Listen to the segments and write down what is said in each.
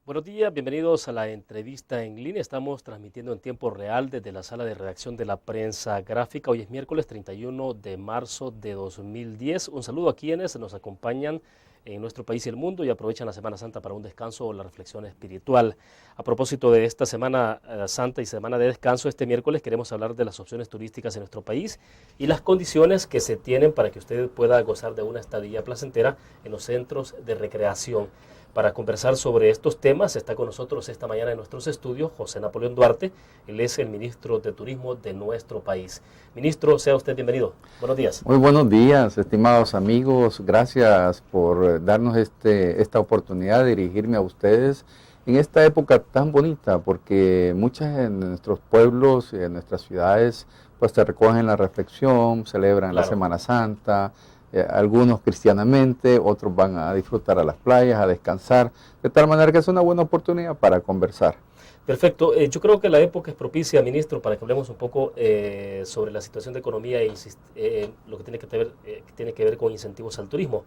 Buenos días, bienvenidos a la entrevista en línea. Estamos transmitiendo en tiempo real desde la sala de redacción de la prensa gráfica. Hoy es miércoles 31 de marzo de 2010. Un saludo a quienes nos acompañan en nuestro país y el mundo y aprovechan la Semana Santa para un descanso o la reflexión espiritual. A propósito de esta Semana Santa y Semana de Descanso, este miércoles queremos hablar de las opciones turísticas en nuestro país y las condiciones que se tienen para que usted pueda gozar de una estadía placentera en los centros de recreación. Para conversar sobre estos temas está con nosotros esta mañana en nuestros estudios José Napoleón Duarte. Él es el ministro de Turismo de nuestro país. Ministro, sea usted bienvenido. Buenos días. Muy buenos días, estimados amigos. Gracias por darnos esta oportunidad de dirigirme a ustedes en esta época tan bonita, porque muchas de nuestros pueblos y de nuestras ciudades pues se recogen la reflexión, celebran la Semana Santa. Algunos cristianamente, otros van a disfrutar a las playas, a descansar, de tal manera que es una buena oportunidad para conversar. Perfecto. Yo creo que la época es propicia, ministro, para que hablemos un poco sobre la situación de economía y lo que tiene que ver con incentivos al turismo.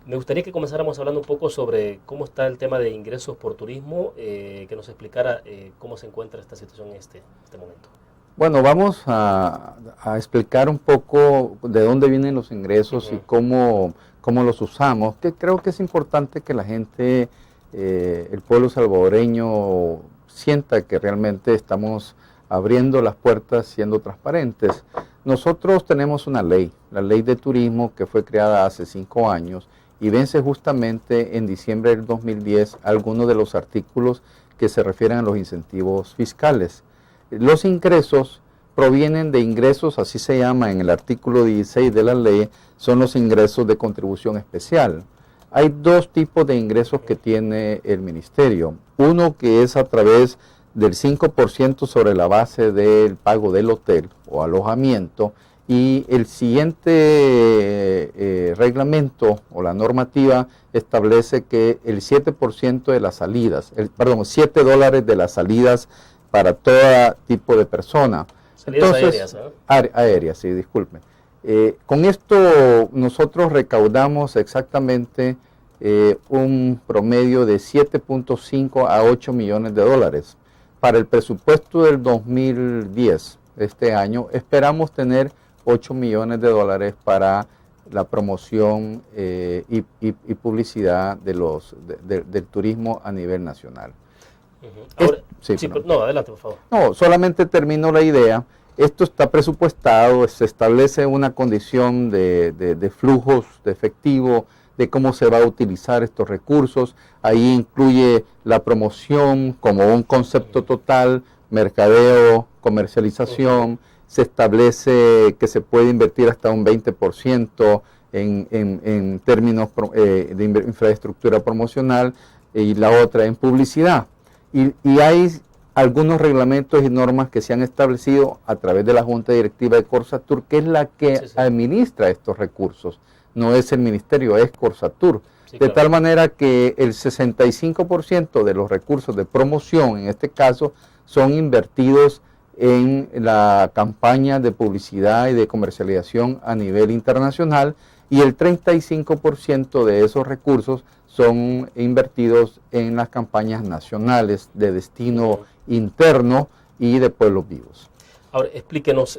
Me gustaría que comenzáramos hablando un poco sobre cómo está el tema de ingresos por turismo, que nos explicara cómo se encuentra esta situación en este momento. Bueno, vamos a explicar un poco de dónde vienen los ingresos y cómo los usamos, que creo que es importante que la gente, el pueblo salvadoreño, sienta que realmente estamos abriendo las puertas, siendo transparentes. Nosotros tenemos una ley, la ley de turismo, que fue creada hace 5 años y vence justamente en diciembre del 2010 algunos de los artículos que se refieren a los incentivos fiscales. Los ingresos provienen de ingresos, así se llama en el artículo 16 de la ley, son los ingresos de contribución especial. Hay 2 tipos de ingresos que tiene el ministerio. Uno que es a través del 5% sobre la base del pago del hotel o alojamiento, y el siguiente reglamento o la normativa establece que el 7% de las salidas, $7 de las salidas para todo tipo de persona. Salidas aéreas, ¿no? Aéreas, sí, disculpen. Con esto nosotros recaudamos exactamente un promedio de 7.5 a 8 millones de dólares. Para el presupuesto del 2010, este año, esperamos tener 8 millones de dólares para la promoción y publicidad del turismo a nivel nacional. Ahora, no, adelante, por favor. No, solamente termino la idea. Esto está presupuestado, se establece una condición de flujos de efectivo, de cómo se va a utilizar estos recursos. Ahí incluye la promoción como un concepto total, mercadeo, comercialización. Se establece que se puede invertir hasta un 20% en términos de infraestructura promocional y la otra en publicidad. Y hay algunos reglamentos y normas que se han establecido a través de la Junta Directiva de Corsatur, que es la que administra estos recursos. No es el ministerio, es Corsatur. De tal manera que el 65% de los recursos de promoción, en este caso, son invertidos en la campaña de publicidad y de comercialización a nivel internacional, y el 35% de esos recursos son invertidos en las campañas nacionales de destino interno y de pueblos vivos. Ahora, explíquenos,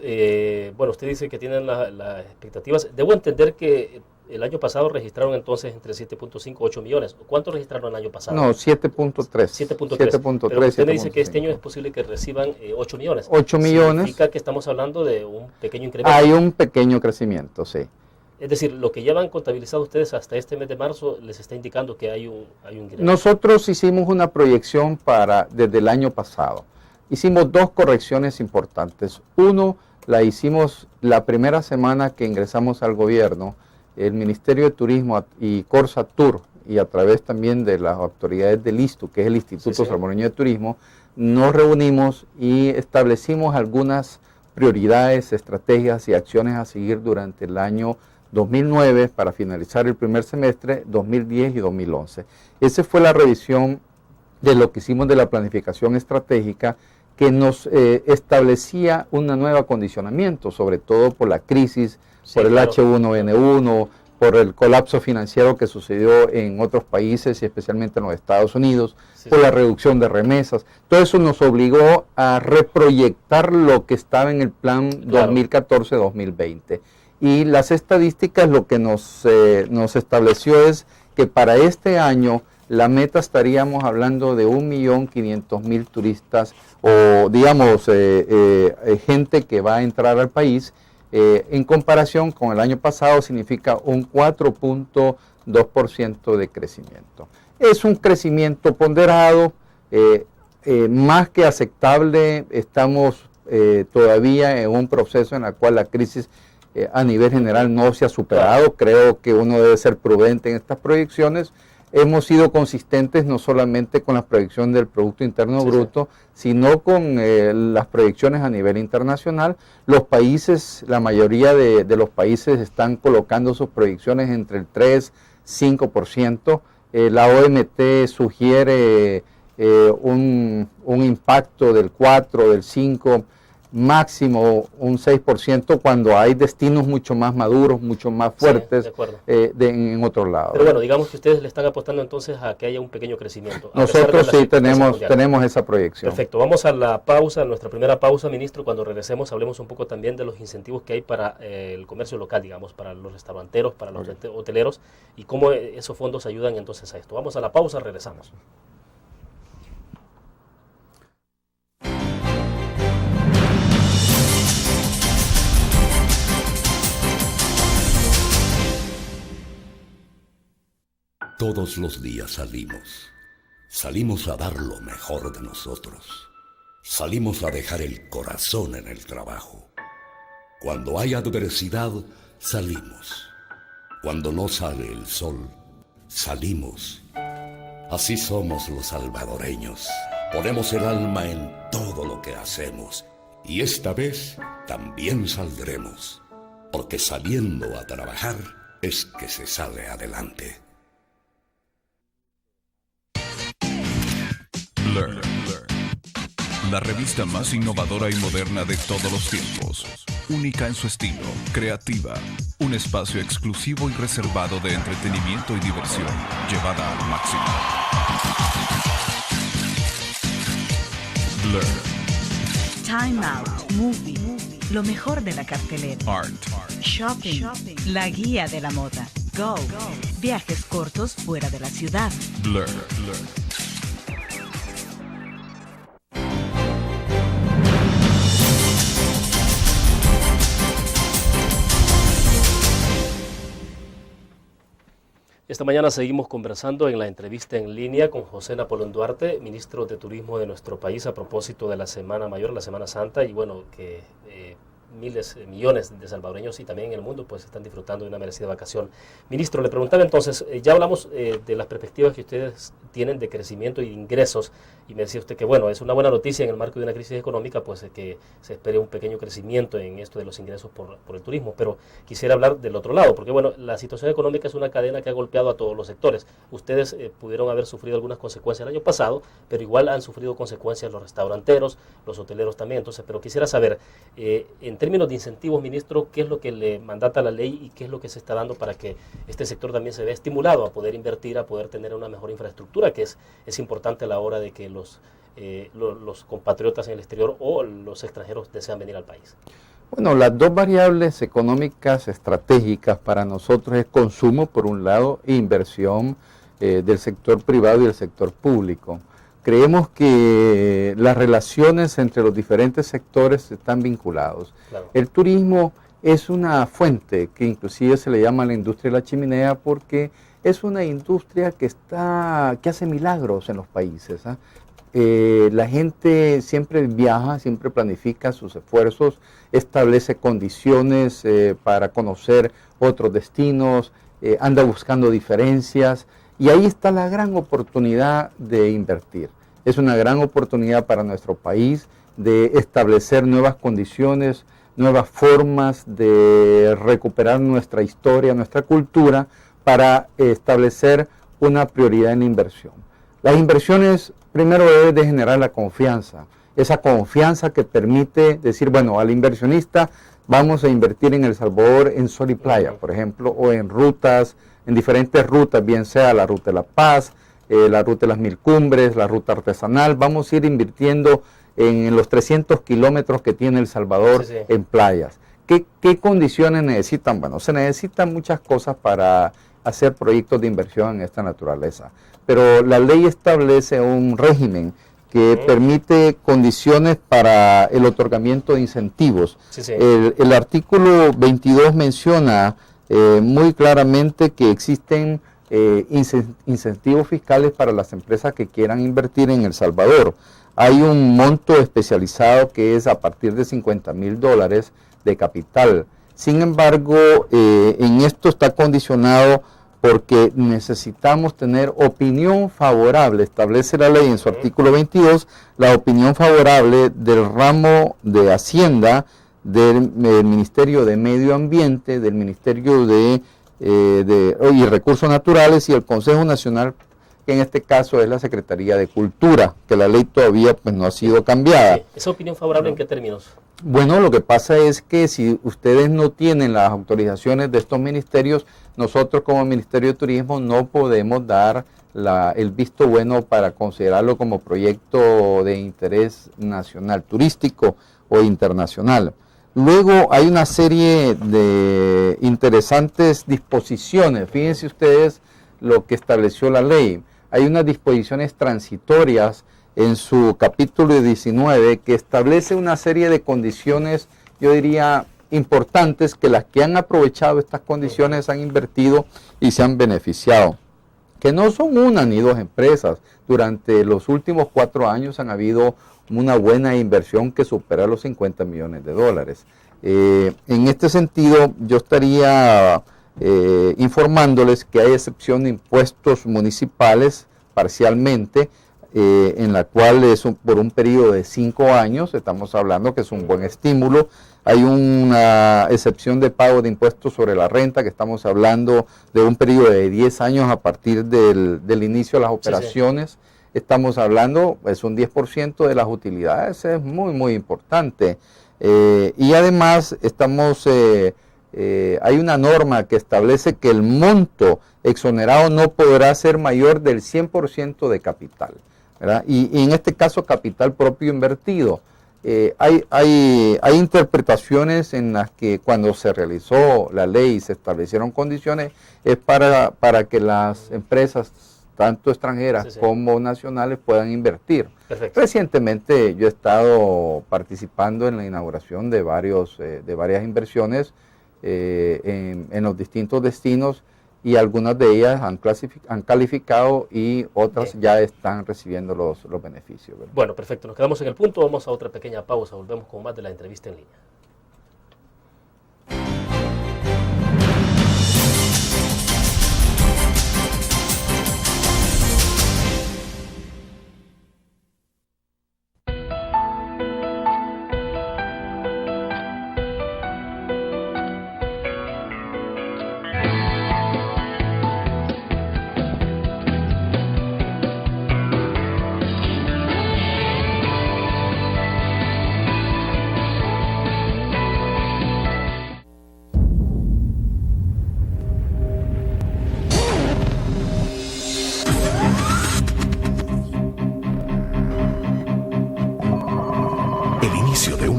bueno, usted dice que tienen las expectativas. Debo entender que el año pasado registraron entonces entre 7.5 y 8 millones. ¿Cuánto registraron el año pasado? No, 7.3. 7.3. Pero usted me dice que este año es posible que reciban 8 millones. 8 millones. Significa que estamos hablando de un pequeño incremento. Hay un pequeño crecimiento, sí. Es decir, lo que llevan contabilizado ustedes hasta este mes de marzo les está indicando que hay un ingreso. Nosotros hicimos una proyección desde el año pasado. Hicimos 2 correcciones importantes. Uno, la hicimos la primera semana que ingresamos al gobierno. El Ministerio de Turismo y Corsatur, y a través también de las autoridades del ISTU, que es el Instituto Salvadoreño de Turismo, nos reunimos y establecimos algunas prioridades, estrategias y acciones a seguir durante el año 2009 para finalizar el primer semestre, 2010 y 2011. Esa fue la revisión de lo que hicimos de la planificación estratégica, que nos establecía un nuevo acondicionamiento, sobre todo por la crisis, por el H1N1, por el colapso financiero que sucedió en otros países y especialmente en los Estados Unidos, por la reducción de remesas. Todo eso nos obligó a reproyectar lo que estaba en el plan 2014-2020. Y las estadísticas lo que nos estableció es que para este año la meta estaríamos hablando de 1.500.000 turistas o digamos gente que va a entrar al país. En comparación con el año pasado significa un 4.2% de crecimiento. Es un crecimiento ponderado, más que aceptable. Estamos todavía en un proceso en el cual la crisis a nivel general no se ha superado. Creo que uno debe ser prudente en estas proyecciones. Hemos sido consistentes no solamente con la proyección del Producto Interno Bruto, sino con las proyecciones a nivel internacional. Los países, la mayoría de los países están colocando sus proyecciones entre el 3-5%. La OMT sugiere un impacto del 4, del 5%, máximo un 6% cuando hay destinos mucho más maduros, mucho más fuertes en otros lados. Pero bueno, digamos que ustedes le están apostando entonces a que haya un pequeño crecimiento. Nosotros sí tenemos esa proyección. Perfecto, vamos a la pausa, nuestra primera pausa, ministro. Cuando regresemos hablemos un poco también de los incentivos que hay para el comercio local, digamos, para los restauranteros, para los hoteleros y cómo esos fondos ayudan entonces a esto. Vamos a la pausa, regresamos. Todos los días salimos a dar lo mejor de nosotros, salimos a dejar el corazón en el trabajo. Cuando hay adversidad, salimos. Cuando no sale el sol, salimos. Así somos los salvadoreños, ponemos el alma en todo lo que hacemos y esta vez también saldremos, porque saliendo a trabajar es que se sale adelante. Learn. La revista más innovadora y moderna de todos los tiempos. Única en su estilo, creativa. Un espacio exclusivo y reservado de entretenimiento y diversión, llevada al máximo. Learn. Time Out, Movie, lo mejor de la cartelera. Art. Shopping, la guía de la moda. Go, viajes cortos fuera de la ciudad. Blur. Esta mañana seguimos conversando en la entrevista en línea con José Napoleón Duarte, ministro de Turismo de nuestro país, a propósito de la Semana Mayor, la Semana Santa, y bueno, que millones de salvadoreños y también en el mundo pues están disfrutando de una merecida vacación. Ministro, le preguntaba entonces, ya hablamos de las perspectivas que ustedes tienen de crecimiento y de ingresos, y me decía usted que bueno, es una buena noticia en el marco de una crisis económica, pues que se espere un pequeño crecimiento en esto de los ingresos por el turismo, pero quisiera hablar del otro lado, porque bueno, la situación económica es una cadena que ha golpeado a todos los sectores. Ustedes pudieron haber sufrido algunas consecuencias el año pasado, pero igual han sufrido consecuencias los restauranteros, los hoteleros también. Entonces, pero quisiera saber, en términos de incentivos, ministro, ¿qué es lo que le mandata la ley y qué es lo que se está dando para que este sector también se vea estimulado a poder invertir, a poder tener una mejor infraestructura, que es importante a la hora de que los compatriotas en el exterior o los extranjeros desean venir al país? Bueno, las dos variables económicas estratégicas para nosotros es consumo, por un lado, e inversión del sector privado y del sector público. Creemos que las relaciones entre los diferentes sectores están vinculados. Claro. El turismo es una fuente que inclusive se le llama la industria de la chimenea porque es una industria que hace milagros en los países. La gente siempre viaja, siempre planifica sus esfuerzos, establece condiciones para conocer otros destinos, anda buscando diferencias y ahí está la gran oportunidad de invertir. Es una gran oportunidad para nuestro país de establecer nuevas condiciones, nuevas formas de recuperar nuestra historia, nuestra cultura, para establecer una prioridad en la inversión. Las inversiones primero deben de generar la confianza, esa confianza que permite decir, bueno, al inversionista vamos a invertir en El Salvador en sol y playa, por ejemplo, o en rutas, en diferentes rutas, bien sea la ruta de La Paz, la ruta de las Mil Cumbres, la ruta artesanal. Vamos a ir invirtiendo en los 300 kilómetros que tiene El Salvador en playas. ¿Qué condiciones necesitan? Bueno, se necesitan muchas cosas para hacer proyectos de inversión en esta naturaleza, pero la ley establece un régimen que permite condiciones para el otorgamiento de incentivos. El artículo 22 menciona muy claramente que existen incentivos fiscales para las empresas que quieran invertir en El Salvador. Hay un monto especializado que es a partir de $50,000 de capital. Sin embargo, en esto está condicionado porque necesitamos tener opinión favorable. Establece la ley en su artículo 22 la opinión favorable del ramo de Hacienda, del Ministerio de Medio Ambiente, del Ministerio de Recursos Naturales y el Consejo Nacional, que en este caso es la Secretaría de Cultura, que la ley todavía pues no ha sido cambiada. ¿Esa opinión favorable en qué términos? Bueno, lo que pasa es que si ustedes no tienen las autorizaciones de estos ministerios, nosotros como Ministerio de Turismo no podemos dar el visto bueno para considerarlo como proyecto de interés nacional, turístico o internacional. Luego hay una serie de interesantes disposiciones. Fíjense ustedes lo que estableció la ley. Hay unas disposiciones transitorias en su capítulo 19 que establece una serie de condiciones, yo diría, importantes, que las que han aprovechado estas condiciones han invertido y se han beneficiado. Que no son una ni dos empresas. Durante los últimos 4 años han habido una buena inversión que supera los $50 millones. En este sentido, yo estaría informándoles que hay excepción de impuestos municipales parcialmente, en la cual es por un periodo de 5 años, estamos hablando que es un buen estímulo. Hay una excepción de pago de impuestos sobre la renta, que estamos hablando de un periodo de 10 años a partir del inicio de las operaciones. Estamos hablando, es un 10% de las utilidades, es muy, muy importante. Y además hay una norma que establece que el monto exonerado no podrá ser mayor del 100% de capital, ¿verdad? Y en este caso capital propio invertido. Hay interpretaciones en las que cuando se realizó la ley y se establecieron condiciones, es para que las empresas, tanto extranjeras como nacionales, puedan invertir. Perfecto. Recientemente yo he estado participando en la inauguración de varias inversiones en los distintos destinos, y algunas de ellas han calificado y otras ya están recibiendo los beneficios, ¿verdad? Bueno, perfecto. Nos quedamos en el punto. Vamos a otra pequeña pausa. Volvemos con más de la entrevista en línea.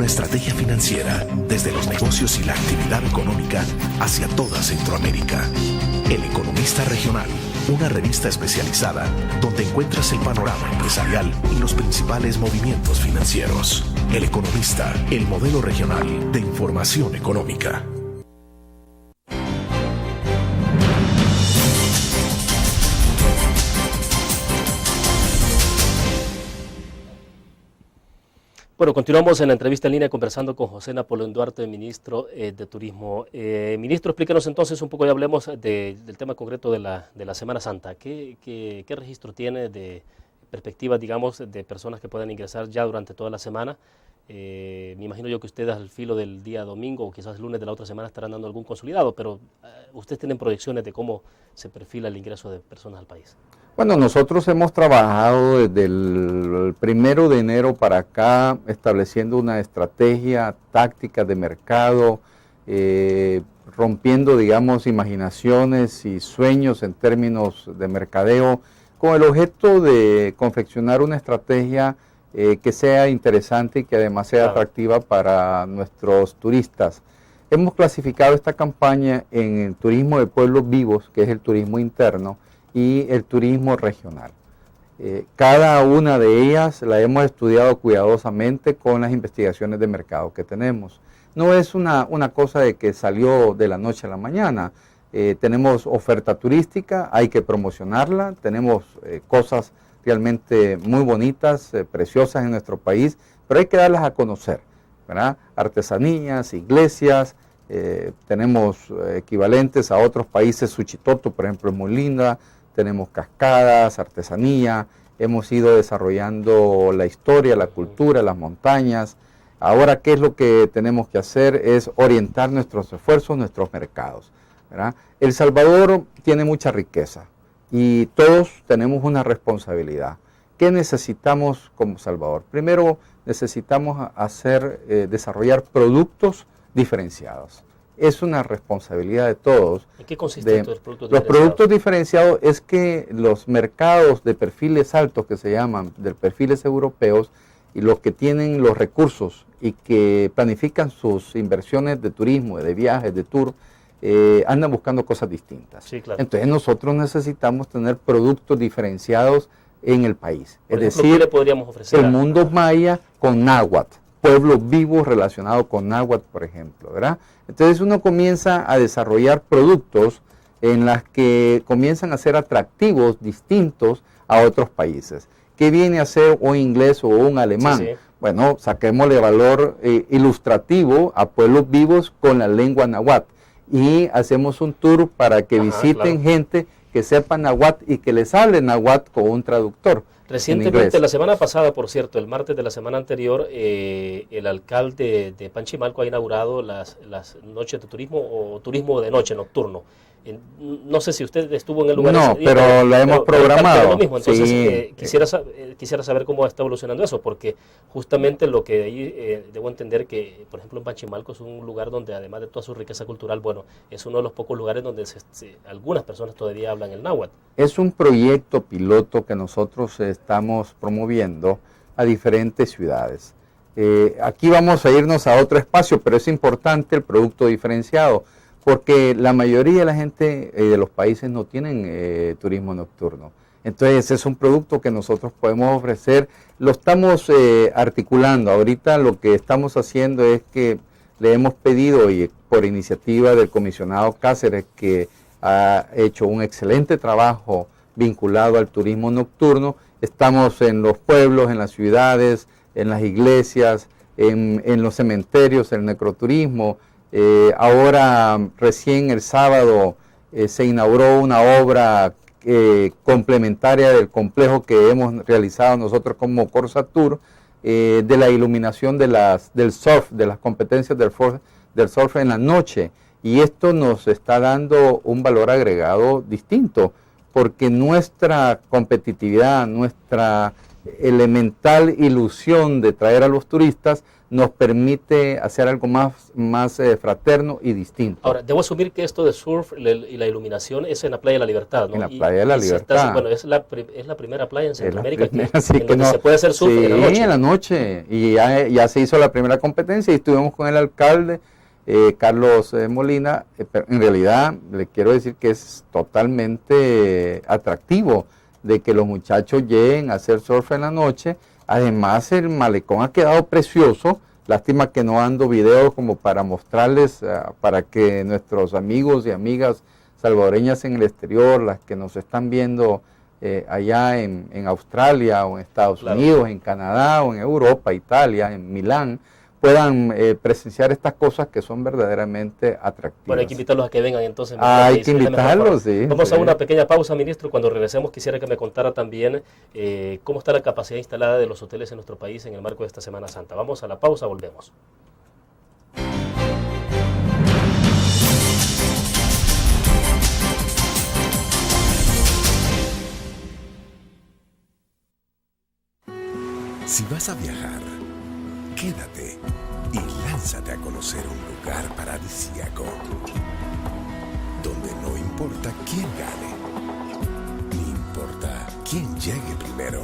Estrategia financiera desde los negocios y la actividad económica hacia toda Centroamérica. El Economista Regional, una revista especializada donde encuentras el panorama empresarial y los principales movimientos financieros. El Economista, el modelo regional de información económica. Bueno, continuamos en la entrevista en línea conversando con José Napoleón Duarte, ministro de Turismo. Ministro, explíquenos entonces un poco, ya hablemos del tema concreto de la Semana Santa. ¿Qué registro tiene de perspectivas, digamos, de personas que puedan ingresar ya durante toda la semana? Me imagino yo que ustedes al filo del día domingo o quizás el lunes de la otra semana estarán dando algún consolidado, pero ¿ustedes tienen proyecciones de cómo se perfila el ingreso de personas al país? Bueno, nosotros hemos trabajado desde el 1 de enero para acá, estableciendo una estrategia táctica de mercado, rompiendo, digamos, imaginaciones y sueños en términos de mercadeo, con el objeto de confeccionar una estrategia que sea interesante y que además sea atractiva para nuestros turistas. Hemos clasificado esta campaña en el turismo de pueblos vivos, que es el turismo interno, y el turismo regional. Cada una de ellas la hemos estudiado cuidadosamente con las investigaciones de mercado que tenemos. No es una cosa de que salió de la noche a la mañana. Tenemos oferta turística, hay que promocionarla, tenemos cosas realmente muy bonitas, preciosas en nuestro país, pero hay que darlas a conocer, ¿verdad? Artesanías, iglesias, tenemos equivalentes a otros países. Suchitoto, por ejemplo, es muy linda. Tenemos cascadas, artesanía, hemos ido desarrollando la historia, la cultura, las montañas. Ahora, ¿qué es lo que tenemos que hacer? Es orientar nuestros esfuerzos, nuestros mercados, ¿verdad? El Salvador tiene mucha riqueza y todos tenemos una responsabilidad. ¿Qué necesitamos como Salvador? Primero, necesitamos desarrollar productos diferenciados. Es una responsabilidad de todos. ¿En qué consiste estos productos diferenciados? Los productos diferenciados es que los mercados de perfiles altos, que se llaman de perfiles europeos, y los que tienen los recursos y que planifican sus inversiones de turismo, de viajes, de tour, andan buscando cosas distintas. Sí, claro. Entonces nosotros necesitamos tener productos diferenciados en el país. Por ejemplo, ¿qué le podríamos ofrecer? El mundo maya con náhuatl, pueblos vivos relacionados con náhuatl, por ejemplo, ¿verdad? Entonces uno comienza a desarrollar productos en las que comienzan a ser atractivos, distintos a otros países. ¿Qué viene a ser un inglés o un alemán? Sí. Bueno, saquémosle valor ilustrativo a pueblos vivos con la lengua náhuatl y hacemos un tour para que visiten gente que sepa náhuatl y que les hable náhuatl con un traductor. Recientemente, la semana pasada, por cierto, el martes de la semana anterior, el alcalde de Panchimalco ha inaugurado las noches de turismo o turismo de noche, nocturno. No sé si usted estuvo en el lugar. No, pero lo hemos programado. Lo mismo. Entonces, sí. quisiera saber cómo está evolucionando eso, porque justamente lo que ahí debo entender que, por ejemplo, en Panchimalco es un lugar donde, además de toda su riqueza cultural, bueno, es uno de los pocos lugares donde algunas personas todavía hablan el náhuatl. Es un proyecto piloto que nosotros estamos promoviendo a diferentes ciudades. Aquí vamos a irnos a otro espacio, pero es importante el producto diferenciado, porque la mayoría de la gente de los países no tienen turismo nocturno. Entonces es un producto que nosotros podemos ofrecer, lo estamos articulando. Ahorita lo que estamos haciendo es que le hemos pedido, y por iniciativa del comisionado Cáceres, que ha hecho un excelente trabajo vinculado al turismo nocturno, estamos en los pueblos, en las ciudades, en las iglesias, en los cementerios, el necroturismo. Ahora, recién el sábado, se inauguró una obra complementaria del complejo que hemos realizado nosotros como Corsa Tour, de la iluminación del surf, de las competencias del surf en la noche. Y esto nos está dando un valor agregado distinto, porque nuestra competitividad, nuestra elemental ilusión de traer a los turistas nos permite hacer algo más fraterno y distinto. Ahora, debo asumir que esto de surf y la iluminación es en la Playa de la Libertad, ¿no? En la Playa de la Libertad. Bueno, es la primera playa en Centroamérica donde se puede hacer surf en la noche. Sí, en la noche. Y ya se hizo la primera competencia y estuvimos con el alcalde, Carlos Molina. En realidad, le quiero decir que es totalmente atractivo de que los muchachos lleguen a hacer surf en la noche. Además, el malecón ha quedado precioso. Lástima que no ando videos como para mostrarles, para que nuestros amigos y amigas salvadoreñas en el exterior, las que nos están viendo allá en Australia o en Estados Unidos, en Canadá o en Europa, Italia, en Milán, puedan presenciar estas cosas que son verdaderamente atractivas. Bueno, hay que invitarlos a que vengan entonces. Hay que invitarlos, sí. Vamos a una pequeña pausa, ministro. Cuando regresemos quisiera que me contara también cómo está la capacidad instalada de los hoteles en nuestro país en el marco de esta Semana Santa. Vamos a la pausa, volvemos. Si vas a viajar, quédate y lánzate a conocer un lugar paradisíaco, donde no importa quién gane, ni importa quién llegue primero,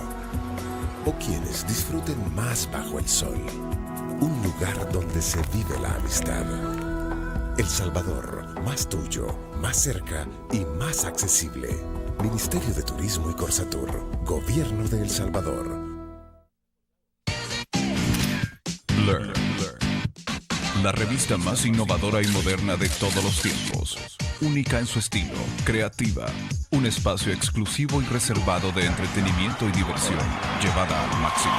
o quienes disfruten más bajo el sol. Un lugar donde se vive la amistad. El Salvador, más tuyo, más cerca y más accesible. Ministerio de Turismo y Corsatur, Gobierno de El Salvador. Learn. La revista más innovadora y moderna de todos los tiempos. Única en su estilo, creativa. Un espacio exclusivo y reservado de entretenimiento y diversión, llevada al máximo.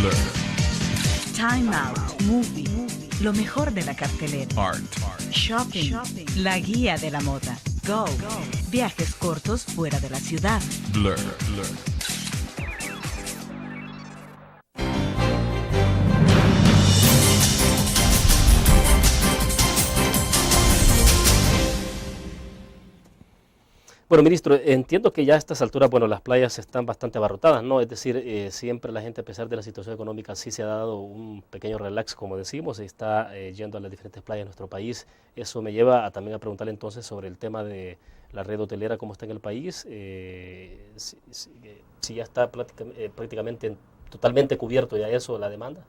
Learn. Time Out, Movie, lo mejor de la cartelera. Art. Shopping, la guía de la moda. Go, viajes cortos fuera de la ciudad. Blur. Bueno, ministro, entiendo que ya a estas alturas, bueno, las playas están bastante abarrotadas, ¿no? Es decir, siempre la gente, a pesar de la situación económica, sí se ha dado un pequeño relax, como decimos, y está yendo a las diferentes playas de nuestro país. Eso me lleva también a preguntarle entonces sobre el tema de la red hotelera, cómo está en el país, si ya está prácticamente totalmente cubierto ya eso, la demanda.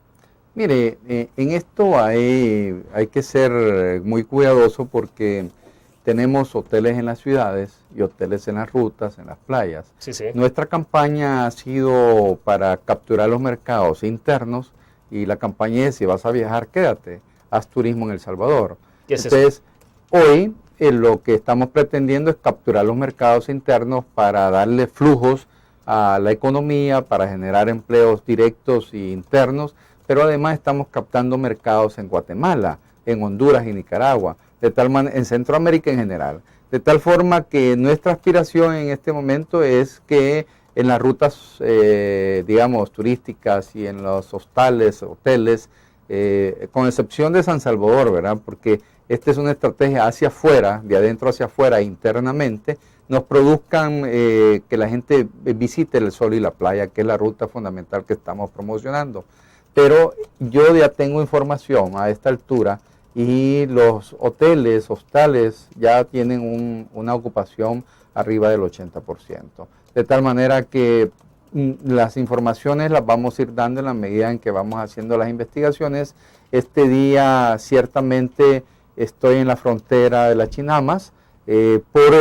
Mire, en esto hay que ser muy cuidadoso porque tenemos hoteles en las ciudades y hoteles en las rutas, en las playas. Sí, sí. Nuestra campaña ha sido para capturar los mercados internos y la campaña es: si vas a viajar, quédate, haz turismo en El Salvador. ¿Qué es Entonces, eso? hoy lo que estamos pretendiendo es capturar los mercados internos para darle flujos a la economía, para generar empleos directos e internos, pero además estamos captando mercados en Guatemala, en Honduras y Nicaragua, de tal manera, en Centroamérica en general, de tal forma que nuestra aspiración en este momento es que en las rutas, digamos, turísticas y en los hostales, hoteles, con excepción de San Salvador, ¿verdad? Porque esta es una estrategia hacia afuera, de adentro hacia afuera, internamente, nos produzcan que la gente visite el sol y la playa, que es la ruta fundamental que estamos promocionando. Pero yo ya tengo información a esta altura y los hoteles, hostales ya tienen una ocupación arriba del 80%. De tal manera que las informaciones las vamos a ir dando en la medida en que vamos haciendo las investigaciones. Este día ciertamente estoy en la frontera de las Chinamas. Por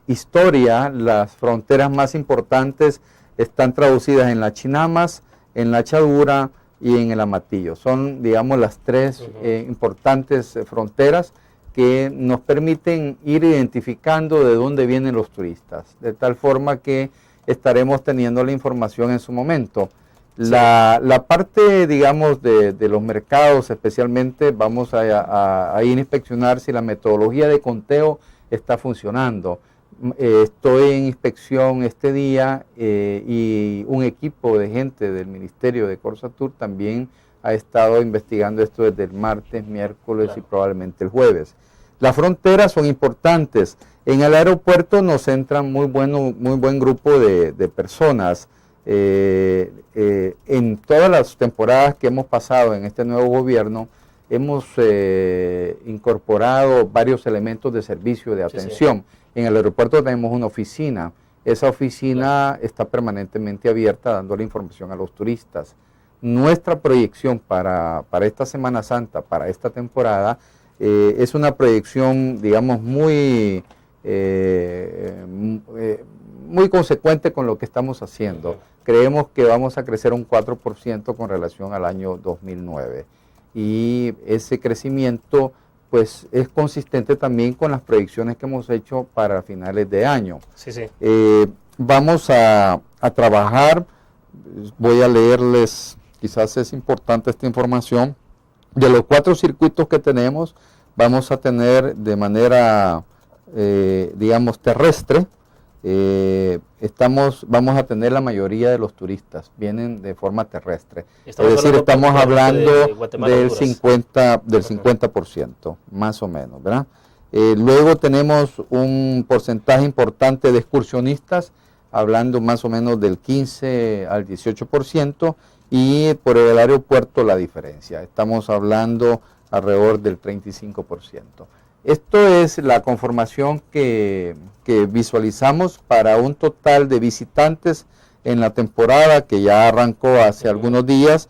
historia, las fronteras más importantes están traducidas en las Chinamas, en la Chadura y en el Amatillo. Son, digamos, las tres importantes fronteras que nos permiten ir identificando de dónde vienen los turistas, de tal forma que estaremos teniendo la información en su momento. Sí. La parte, digamos, de los mercados especialmente, vamos a ir a inspeccionar si la metodología de conteo está funcionando. Estoy en inspección este día y un equipo de gente del Ministerio de Corsatur también ha estado investigando esto desde el martes, miércoles y probablemente el jueves. Las fronteras son importantes. En el aeropuerto nos entran muy buen grupo de personas. En todas las temporadas que hemos pasado en este nuevo gobierno, hemos incorporado varios elementos de servicio de atención. Sí, sí. En el aeropuerto tenemos una oficina. Esa oficina está permanentemente abierta dando la información a los turistas. Nuestra proyección para esta Semana Santa, para esta temporada, es una proyección, digamos, muy consecuente con lo que estamos haciendo. Creemos que vamos a crecer un 4% con relación al año 2009. Y ese crecimiento pues es consistente también con las proyecciones que hemos hecho para finales de año. Sí, sí. Vamos a trabajar, voy a leerles, quizás es importante esta información, de los 4 circuitos que tenemos, vamos a tener de manera, digamos, terrestre, vamos a tener la mayoría de los turistas, vienen de forma terrestre. Es decir, estamos hablando del 50%, más o menos, ¿verdad? Luego tenemos un porcentaje importante de excursionistas, hablando más o menos del 15 al 18%, y por el aeropuerto la diferencia, estamos hablando alrededor del 35%. Esto es la conformación que visualizamos para un total de visitantes en la temporada que ya arrancó hace algunos días,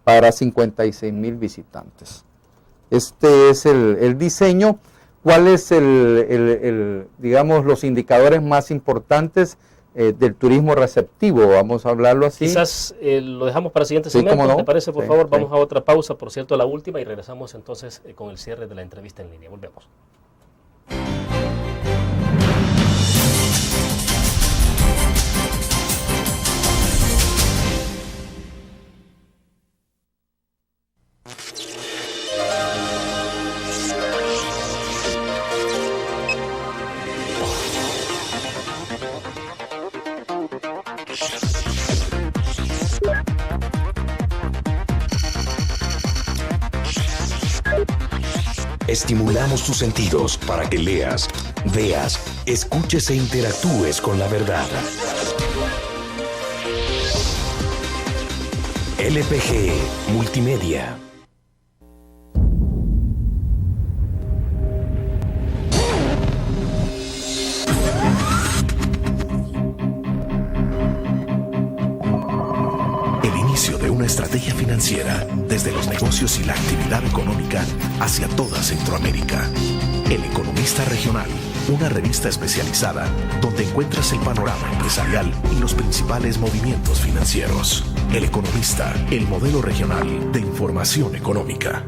para 56,000 visitantes. Este es el diseño. ¿Cuál es digamos, los indicadores más importantes del turismo receptivo? Vamos a hablarlo así. Quizás lo dejamos para el siguiente segmento. ¿Cómo no? ¿Te parece? Por Sí, favor, sí. vamos a otra pausa, por cierto, la última, y regresamos entonces con el cierre de la entrevista en línea. Volvemos. Estimulamos tus sentidos para que leas, veas, escuches e interactúes con la verdad. LPG Multimedia. El inicio de una estrategia financiera desde los negocios y la actividad económica hacia toda Centroamérica. El Economista Regional, una revista especializada donde encuentras el panorama empresarial y los principales movimientos financieros. El Economista, el modelo regional de información económica.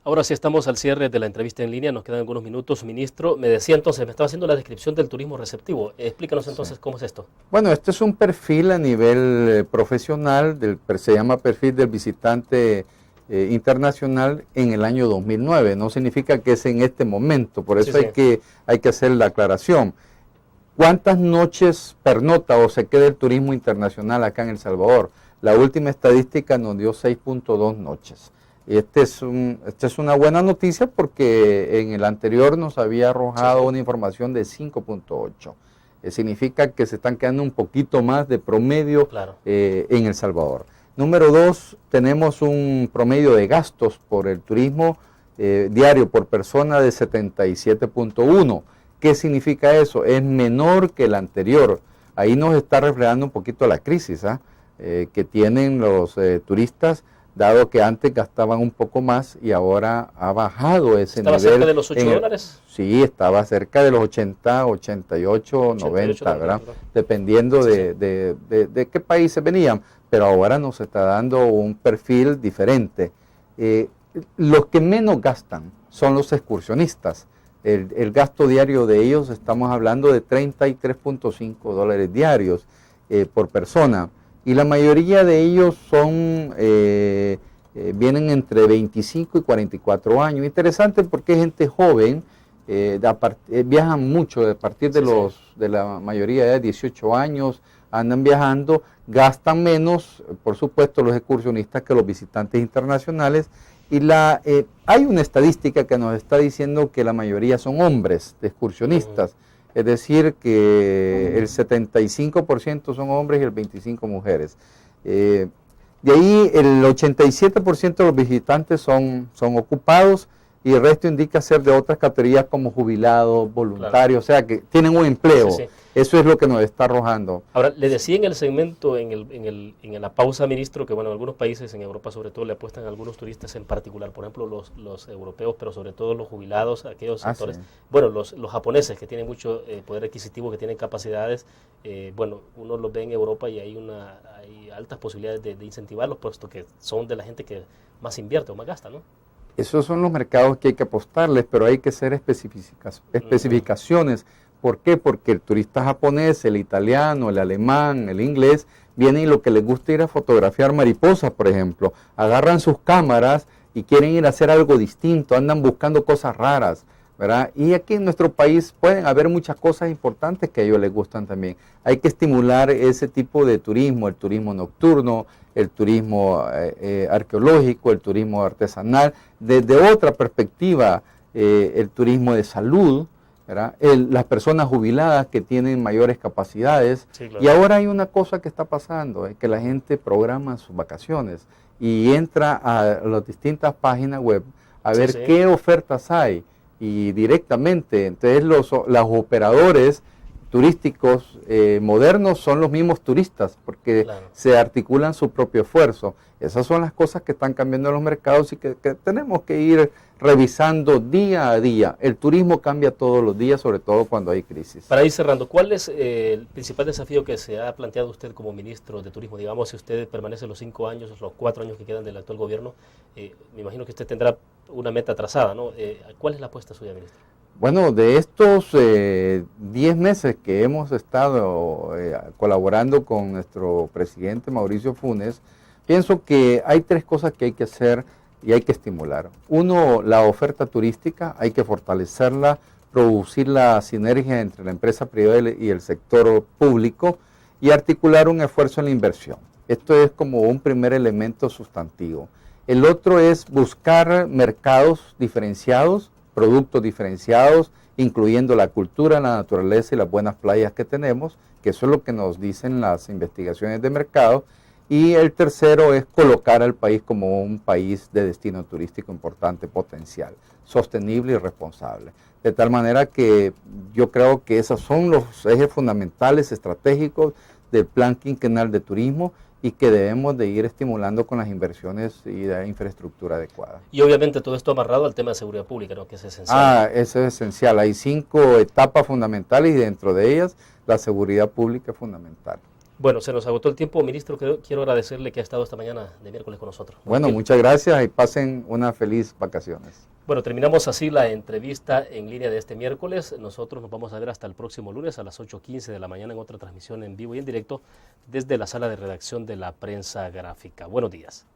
Ahora sí estamos al cierre de la entrevista en línea, nos quedan algunos minutos. Ministro, me decía entonces, me estaba haciendo la descripción del turismo receptivo. Explícanos entonces cómo es esto. Bueno, este es un perfil a nivel profesional, se llama perfil del visitante internacional en el año 2009. No significa que es en este momento, por eso Sí. hay que hacer la aclaración. ¿Cuántas noches pernota o se queda el turismo internacional acá en El Salvador? La última estadística nos dio 6.2 noches. Esta es una buena noticia porque en el anterior nos había arrojado una información de 5.8. Significa que se están quedando un poquito más de promedio en El Salvador. Número 2, tenemos un promedio de gastos por el turismo diario por persona de 77.1. ¿Qué significa eso? Es menor que el anterior. Ahí nos está reflejando un poquito la crisis que tienen los turistas, dado que antes gastaban un poco más y ahora ha bajado ese nivel. ¿Estaba cerca de los $8? Sí, estaba cerca de los 80, 88, 90, ¿verdad? Dependiendo de qué países venían, pero ahora nos está dando un perfil diferente. Los que menos gastan son los excursionistas. El gasto diario de ellos, estamos hablando de $33.5 diarios por persona. Y la mayoría de ellos vienen entre 25 y 44 años. Interesante porque es gente joven, viajan mucho a partir de la mayoría de 18 años, andan viajando, gastan menos, por supuesto, los excursionistas que los visitantes internacionales. Y hay una estadística que nos está diciendo que la mayoría son hombres de excursionistas. Es decir, que el 75% son hombres y el 25% mujeres. De ahí el 87% de los visitantes son ocupados y el resto indica ser de otras categorías como jubilados, voluntarios, o sea que tienen un empleo. Sí. Eso es lo que nos está arrojando. Ahora, le decía en el segmento, en la pausa, ministro, que bueno, algunos países en Europa sobre todo le apuestan a algunos turistas en particular, por ejemplo los europeos, pero sobre todo los jubilados, aquellos sectores, sí. Bueno, los japoneses que tienen mucho poder adquisitivo, que tienen capacidades, bueno, uno los ve en Europa y hay altas posibilidades de incentivarlos, puesto que son de la gente que más invierte o más gasta, ¿no? Esos son los mercados que hay que apostarles, pero hay que hacer especificaciones. ¿Por qué? Porque el turista japonés, el italiano, el alemán, el inglés, vienen y lo que les gusta ir a fotografiar mariposas, por ejemplo. Agarran sus cámaras y quieren ir a hacer algo distinto, andan buscando cosas raras, ¿verdad? Y aquí en nuestro país pueden haber muchas cosas importantes que a ellos les gustan también. Hay que estimular ese tipo de turismo, el turismo nocturno, el turismo arqueológico, el turismo artesanal, desde otra perspectiva, el turismo de salud, ¿verdad? Las personas jubiladas que tienen mayores capacidades. Sí, claro. Y ahora hay una cosa que está pasando, es que la gente programa sus vacaciones y entra a las distintas páginas web a ver qué ofertas hay y directamente, entonces los operadores turísticos modernos son los mismos turistas porque se articulan su propio esfuerzo. Esas son las cosas que están cambiando en los mercados y que tenemos que ir revisando día a día. El turismo cambia todos los días, sobre todo cuando hay crisis. Para ir cerrando, ¿cuál es el principal desafío que se ha planteado usted como ministro de Turismo? Digamos, si usted permanece los 5 años, los 4 años que quedan del actual gobierno, me imagino que usted tendrá una meta trazada, ¿no? ¿Cuál es la apuesta suya, ministro? Bueno, de estos 10 meses que hemos estado colaborando con nuestro presidente Mauricio Funes, pienso que hay 3 cosas que hay que hacer y hay que estimular. Uno, la oferta turística, hay que fortalecerla, producir la sinergia entre la empresa privada y el sector público y articular un esfuerzo en la inversión. Esto es como un primer elemento sustantivo. El otro es buscar mercados diferenciados, productos diferenciados, incluyendo la cultura, la naturaleza y las buenas playas que tenemos, que eso es lo que nos dicen las investigaciones de mercado. Y el tercero es colocar al país como un país de destino turístico importante, potencial, sostenible y responsable. De tal manera que yo creo que esos son los ejes fundamentales estratégicos del Plan Quinquenal de Turismo y que debemos de ir estimulando con las inversiones y la infraestructura adecuada. Y obviamente todo esto amarrado al tema de seguridad pública, ¿no? Que es esencial. Eso es esencial. Hay 5 etapas fundamentales y dentro de ellas la seguridad pública es fundamental. Bueno, se nos agotó el tiempo, ministro. Quiero agradecerle que ha estado esta mañana de miércoles con nosotros. Bueno, muchas gracias y pasen unas feliz vacaciones. Bueno, terminamos así la entrevista en línea de este miércoles. Nosotros nos vamos a ver hasta el próximo lunes a las 8:15 de la mañana en otra transmisión en vivo y en directo desde la sala de redacción de la Prensa Gráfica. Buenos días.